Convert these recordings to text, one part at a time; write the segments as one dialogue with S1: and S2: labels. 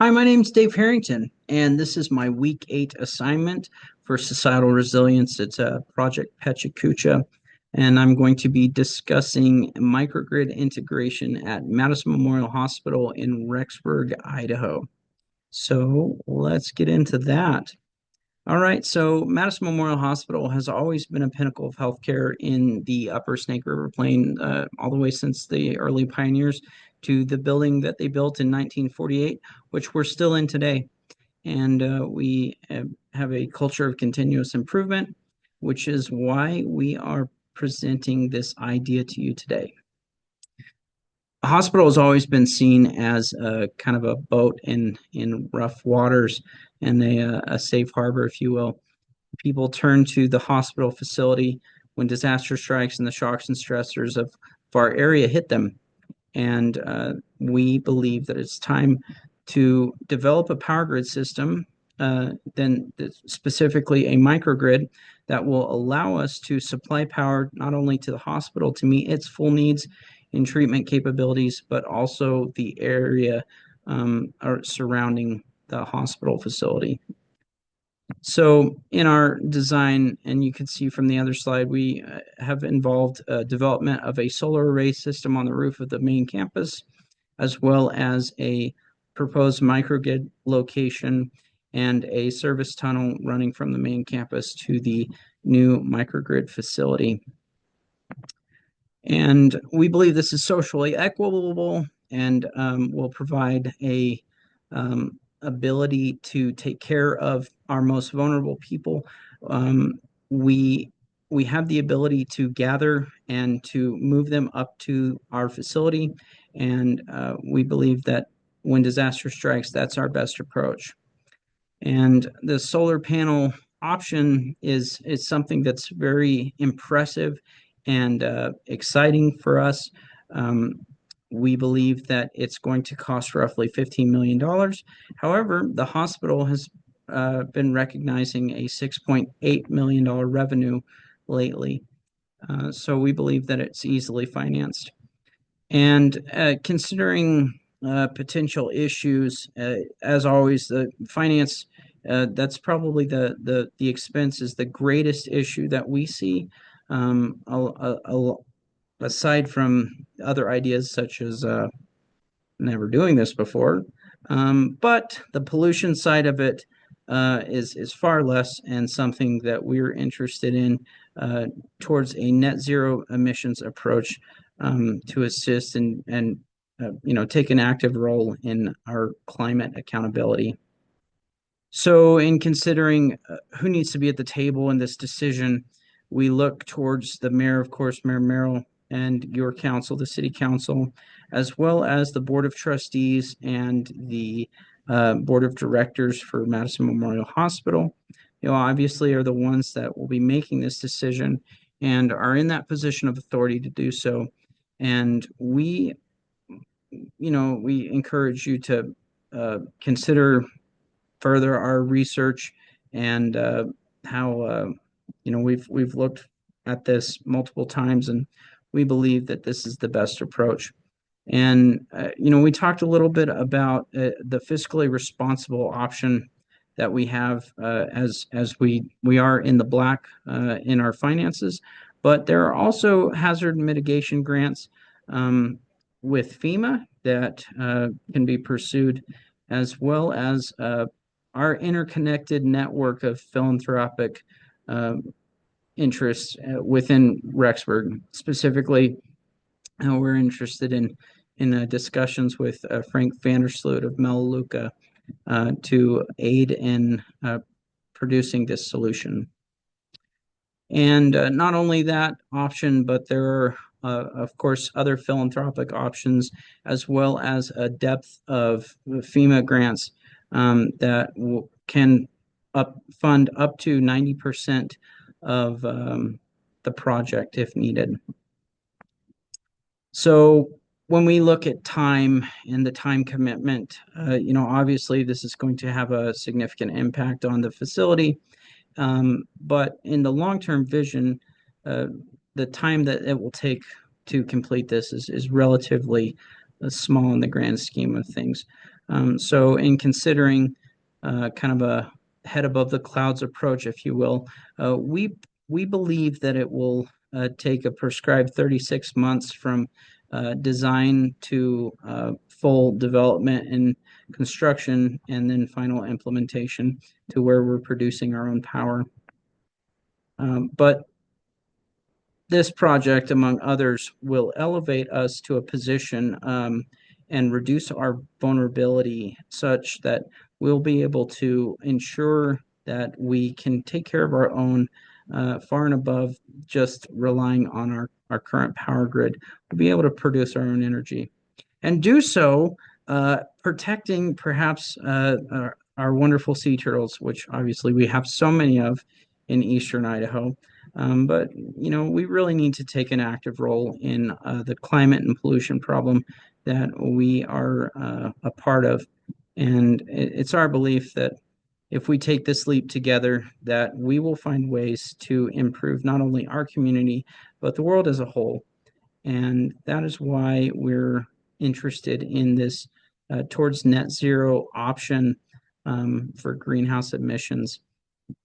S1: Hi, my name's Dave Harrington, and this is my Week 8 assignment for Societal Resilience. It's a Project Pechakucha, and I'm going to be discussing microgrid integration at Madison Memorial Hospital in Rexburg, Idaho. So let's get into that. All right, so Madison Memorial Hospital has always been a pinnacle of healthcare in the Upper Snake River Plain, all the way since the early pioneers to the building that they built in 1948, which we're still in today. And we have a culture of continuous improvement, which is why we are presenting this idea to you today. A hospital has always been seen as a kind of a boat in rough waters and a safe harbor, if you will. People turn to the hospital facility when disaster strikes and the shocks and stressors of our area hit them. And we believe that it's time to develop a power grid system, then specifically a microgrid that will allow us to supply power not only to the hospital to meet its full needs in treatment capabilities, but also the area surrounding the hospital facility. So in our design, and you can see from the other slide, we have involved development of a solar array system on the roof of the main campus, as well as a proposed microgrid location and a service tunnel running from the main campus to the new microgrid facility. And we believe this is socially equitable and will provide a ability to take care of our most vulnerable people. We we have the ability to gather and to move them up to our facility, and we believe that when disaster strikes, that's our best approach. And the solar panel option is something that's very impressive and exciting for us. We believe that it's going to cost roughly $15 million. However, the hospital has been recognizing a $6.8 million revenue lately. So we believe that it's easily financed. And considering potential issues, as always, the finance, that's probably the expense is the greatest issue that we see. Aside from other ideas such as never doing this before, but the pollution side of it is far less and something that we're interested in towards a net zero emissions approach to assist and take an active role in our climate accountability. So, in considering who needs to be at the table in this decision, we look towards the mayor, of course, Mayor Merrill, and your council, the city council, as well as the board of trustees and the board of directors for Madison Memorial Hospital. Obviously are the ones that will be making this decision and are in that position of authority to do so. And we encourage you to consider further our research and how we've looked at this multiple times, and we believe that this is the best approach. And we talked a little bit about the fiscally responsible option that we have as we are in the black in our finances, but there are also hazard mitigation grants with FEMA that can be pursued, as well as our interconnected network of philanthropic interests within Rexburg. Specifically, we're interested in discussions with Frank Vandersloot of Melaleuca to aid in producing this solution. And not only that option, but there are, of course, other philanthropic options, as well as a depth of FEMA grants that can fund up to 90% of the project if needed. So when we look at time and the time commitment, obviously this is going to have a significant impact on the facility. But in the long-term vision, the time that it will take to complete this is relatively small in the grand scheme of things. So in considering kind of a head above the clouds approach, if you will, we believe that it will take a prescribed 36 months from design to full development and construction, and then final implementation to where we're producing our own power. But this project, among others, will elevate us to a position and reduce our vulnerability such that we'll be able to ensure that we can take care of our own far and above just relying on our current power grid. We'll be able to produce our own energy and do so protecting perhaps our wonderful sea turtles, which obviously we have so many of in eastern Idaho. But we really need to take an active role in the climate and pollution problem that we are a part of. And it's our belief that if we take this leap together, that we will find ways to improve not only our community, but the world as a whole. And that is why we're interested in this towards net zero option for greenhouse emissions.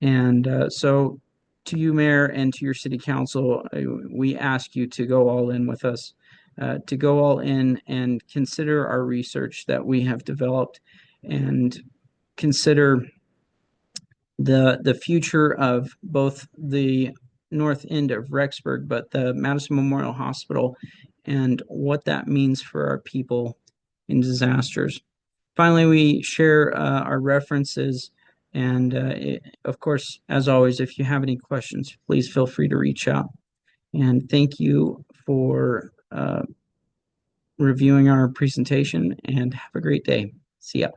S1: And so, to you, Mayor, and to your City Council, we ask you to go all in with us, to go all in and consider our research that we have developed, and consider the future of both the north end of Rexburg, but the Madison Memorial Hospital, and what that means for our people in disasters. Finally, we share our references. And of course, as always, if you have any questions, please feel free to reach out. And thank you for reviewing our presentation, and have a great day. See ya.